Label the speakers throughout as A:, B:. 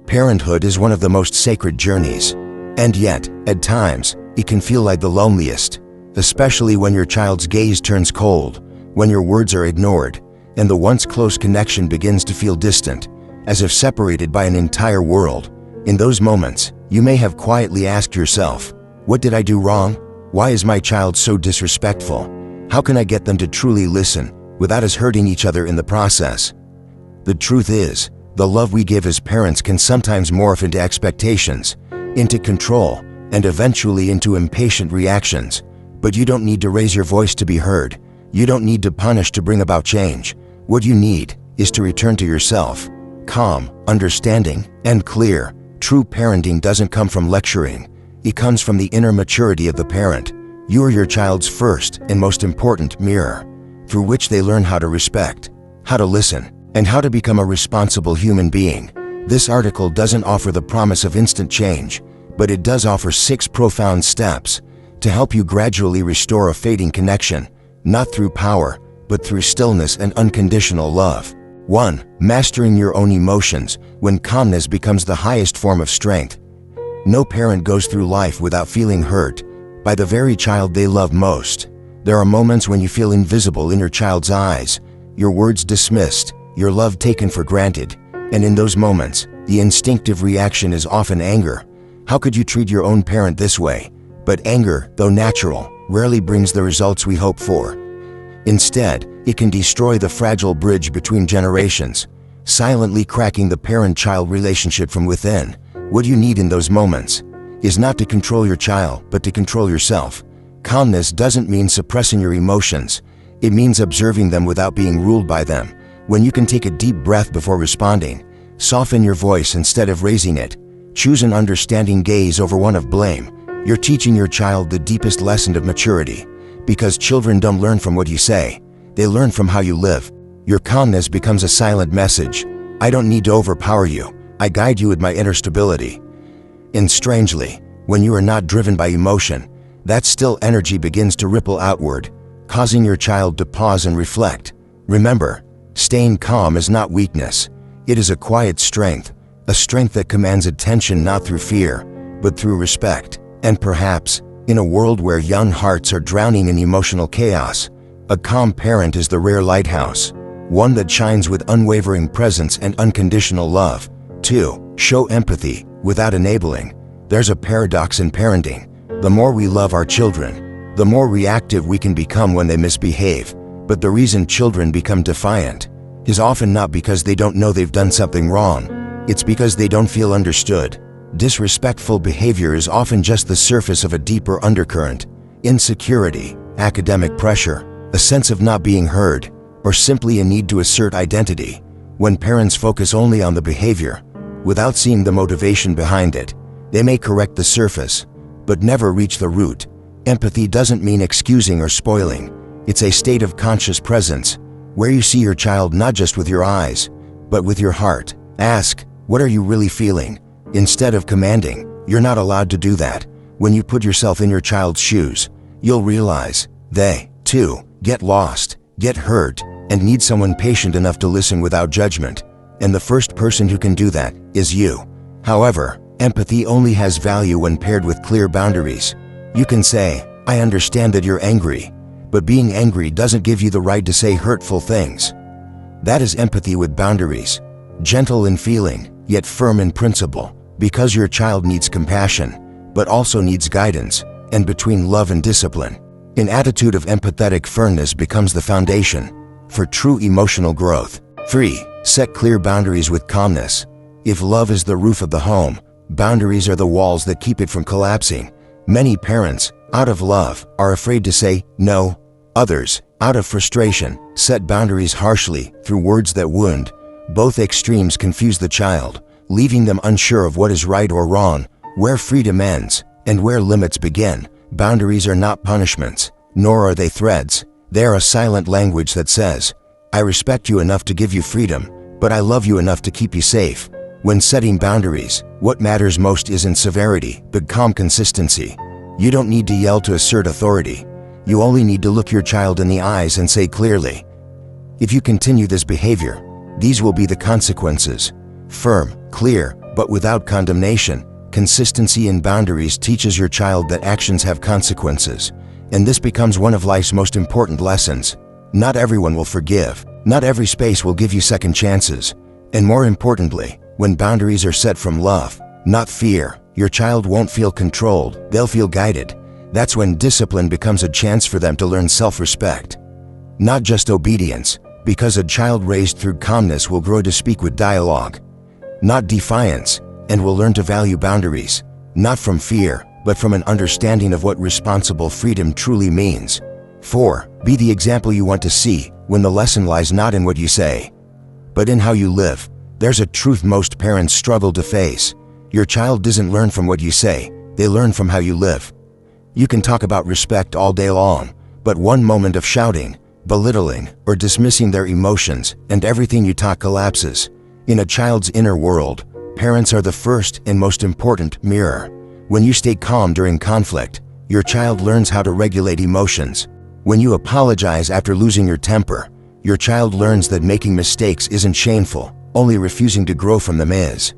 A: Parenthood is one of the most sacred journeys. And yet, at times, it can feel like the loneliest, especially when your child's gaze turns cold, when your words are ignored, and the once close connection begins to feel distant, as if separated by an entire world. In those moments, you may have quietly asked yourself, "What did I do wrong? Why is my child so disrespectful? How can I get them to truly listen without us hurting each other in the process?" The truth is, the love we give as parents can sometimes morph into expectations, into control, and eventually into impatient reactions. But you don't need to raise your voice to be heard. You don't need to punish to bring about change. What you need is to return to yourself, calm, understanding, and clear. True parenting doesn't come from lecturing. It comes from the inner maturity of the parent. You are your child's first and most important mirror, through which they learn how to respect, how to listen, and how to become a responsible human being. This article doesn't offer the promise of instant change, but it does offer 6 profound steps to help you gradually restore a fading connection, not through power, but through stillness and unconditional love. 1. Mastering your own emotions when calmness becomes the highest form of strength. No parent goes through life without feeling hurt by the very child they love most. There are moments when you feel invisible in your child's eyes, your words dismissed, your love taken for granted, and in those moments, the instinctive reaction is often anger. How could you treat your own parent this way? But anger, though natural, rarely brings the results we hope for. Instead, it can destroy the fragile bridge between generations, silently cracking the parent-child relationship from within. What you need in those moments is not to control your child, but to control yourself. Calmness doesn't mean suppressing your emotions. It means observing them without being ruled by them. When you can take a deep breath before responding, soften your voice instead of raising it, choose an understanding gaze over one of blame, you're teaching your child the deepest lesson of maturity. Because children don't learn from what you say, they learn from how you live. Your calmness becomes a silent message. I don't need to overpower you. I guide you with my inner stability. And strangely, when you are not driven by emotion, that still energy begins to ripple outward, causing your child to pause and reflect. Remember, staying calm is not weakness. It is a quiet strength, a strength that commands attention not through fear, but through respect. And perhaps, in a world where young hearts are drowning in emotional chaos, a calm parent is the rare lighthouse, one that shines with unwavering presence and unconditional love. 2. Show empathy without enabling. There's a paradox in parenting. The more we love our children, the more reactive we can become when they misbehave. But the reason children become defiant is often not because they don't know they've done something wrong. It's because they don't feel understood. Disrespectful behavior is often just the surface of a deeper undercurrent. Insecurity, academic pressure, a sense of not being heard, or simply a need to assert identity. When parents focus only on the behavior, without seeing the motivation behind it, they may correct the surface, but never reach the root. Empathy doesn't mean excusing or spoiling. It's a state of conscious presence, where you see your child not just with your eyes, but with your heart. Ask, what are you really feeling? Instead of commanding. You're not allowed to do that. When you put yourself in your child's shoes, you'll realize they, too, get lost, get hurt, and need someone patient enough to listen without judgment. And the first person who can do that is you. However, empathy only has value when paired with clear boundaries. You can say, I understand that you're angry, but being angry doesn't give you the right to say hurtful things. That is empathy with boundaries, gentle in feeling, yet firm in principle. Because your child needs compassion, but also needs guidance, and between love and discipline, an attitude of empathetic firmness becomes the foundation for true emotional growth. 3. Set clear boundaries with calmness. If love is the roof of the home, boundaries are the walls that keep it from collapsing. Many parents, out of love, are afraid to say no. Others, out of frustration, set boundaries harshly through words that wound. Both extremes confuse the child, leaving them unsure of what is right or wrong, where freedom ends, and where limits begin. Boundaries are not punishments, nor are they threats. They are a silent language that says, I respect you enough to give you freedom, but I love you enough to keep you safe. When setting boundaries, what matters most isn't severity, but calm consistency. You don't need to yell to assert authority. You only need to look your child in the eyes and say clearly, if you continue this behavior, these will be the consequences. Firm, clear, but without condemnation. Consistency in boundaries teaches your child that actions have consequences, and this becomes one of life's most important lessons. Not everyone will forgive. Not every space will give you second chances. And more importantly, when boundaries are set from love, not fear, your child won't feel controlled, they'll feel guided. That's when discipline becomes a chance for them to learn self-respect. Not just obedience, because a child raised through calmness will grow to speak with dialogue. Not defiance, and will learn to value boundaries, not from fear, but from an understanding of what responsible freedom truly means. 4. Be the example you want to see, when the lesson lies not in what you say, but in how you live. There's a truth most parents struggle to face. Your child doesn't learn from what you say, they learn from how you live. You can talk about respect all day long, but one moment of shouting, belittling, or dismissing their emotions, and everything you talk collapses. In a child's inner world, parents are the first and most important mirror. When you stay calm during conflict, your child learns how to regulate emotions. When you apologize after losing your temper, your child learns that making mistakes isn't shameful, only refusing to grow from them is.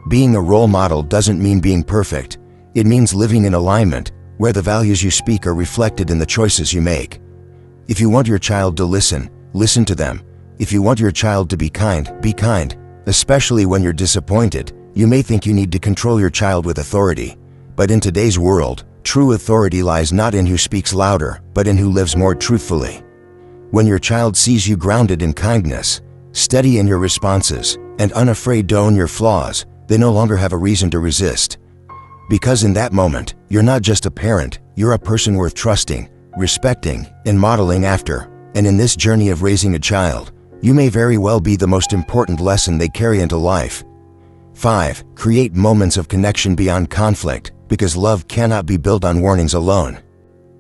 A: Being a role model doesn't mean being perfect. It means living in alignment, where the values you speak are reflected in the choices you make. If you want your child to listen, listen to them. If you want your child to be kind, especially when you're disappointed. You may think you need to control your child with authority, but in today's world, true authority lies not in who speaks louder, but in who lives more truthfully. When your child sees you grounded in kindness, steady in your responses, and unafraid to own your flaws, they no longer have a reason to resist. Because in that moment, you're not just a parent, you're a person worth trusting, respecting, and modeling after. And in this journey of raising a child, you may very well be the most important lesson they carry into life. 5. Create moments of connection beyond conflict, because love cannot be built on warnings alone.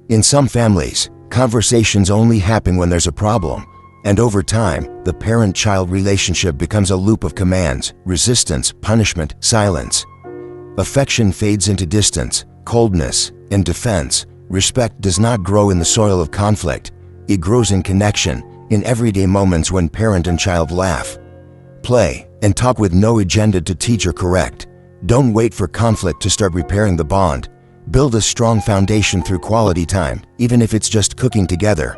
A: In some families, conversations only happen when there's a problem, and over time, the parent-child relationship becomes a loop of commands, resistance, punishment, silence. Affection fades into distance, coldness, and defense. Respect does not grow in the soil of conflict. It grows in connection, in everyday moments when parent and child laugh, play, and talk with no agenda to teach or correct. Don't wait for conflict to start repairing the bond. Build a strong foundation through quality time, even if it's just cooking together,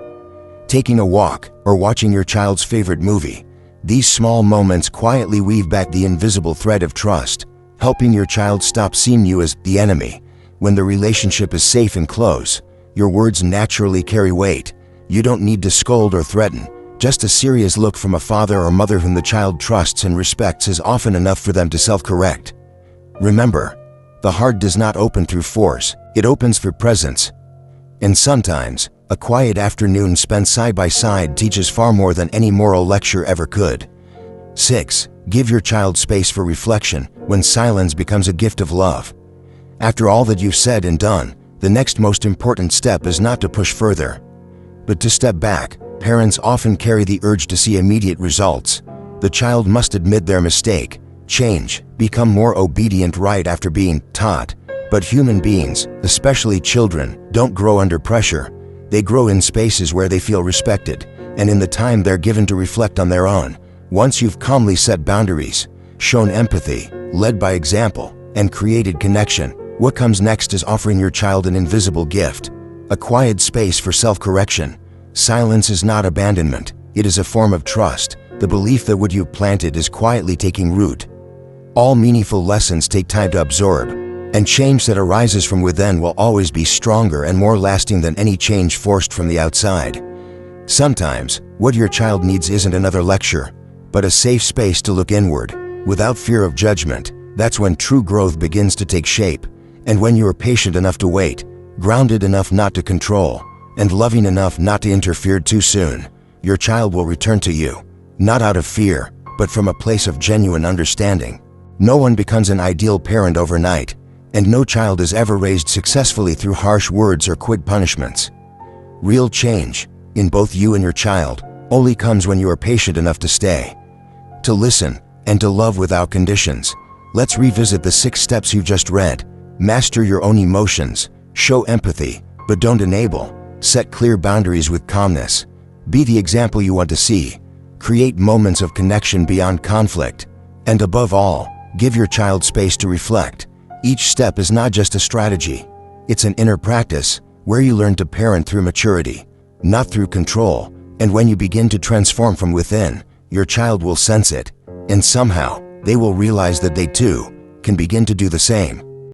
A: taking a walk, or watching your child's favorite movie. These small moments quietly weave back the invisible thread of trust, helping your child stop seeing you as the enemy. When the relationship is safe and close, your words naturally carry weight. You don't need to scold or threaten. Just a serious look from a father or mother whom the child trusts and respects is often enough for them to self-correct. Remember, the heart does not open through force, it opens through presence. And sometimes, a quiet afternoon spent side by side teaches far more than any moral lecture ever could. 6. Give your child space for reflection when silence becomes a gift of love. After all that you've said and done, the next most important step is not to push further, but to step back. Parents often carry the urge to see immediate results. The child must admit their mistake, change, become more obedient right after being taught. But human beings, especially children, don't grow under pressure. They grow in spaces where they feel respected, and in the time they're given to reflect on their own. Once you've calmly set boundaries, shown empathy, led by example, and created connection, what comes next is offering your child an invisible gift, a quiet space for self-correction. Silence is not abandonment, it is a form of trust, the belief that what you've planted is quietly taking root. All meaningful lessons take time to absorb, and change that arises from within will always be stronger and more lasting than any change forced from the outside. Sometimes, what your child needs isn't another lecture, but a safe space to look inward, without fear of judgment. That's when true growth begins to take shape, and when you are patient enough to wait, grounded enough not to control, and loving enough not to interfere too soon, your child will return to you, not out of fear, but from a place of genuine understanding. No one becomes an ideal parent overnight, and no child is ever raised successfully through harsh words or quick punishments. Real change, in both you and your child, only comes when you are patient enough to stay, to listen, and to love without conditions. Let's revisit the 6 steps you've just read. Master your own emotions, show empathy, but don't enable. Set clear boundaries with calmness. Be the example you want to see. Create moments of connection beyond conflict. And above all, Give your child space to reflect. Each step is not just a strategy. It's an inner practice where you learn to parent through maturity, not through control. And when you begin to transform from within, your child will sense it, and somehow they will realize that they too can begin to do the same.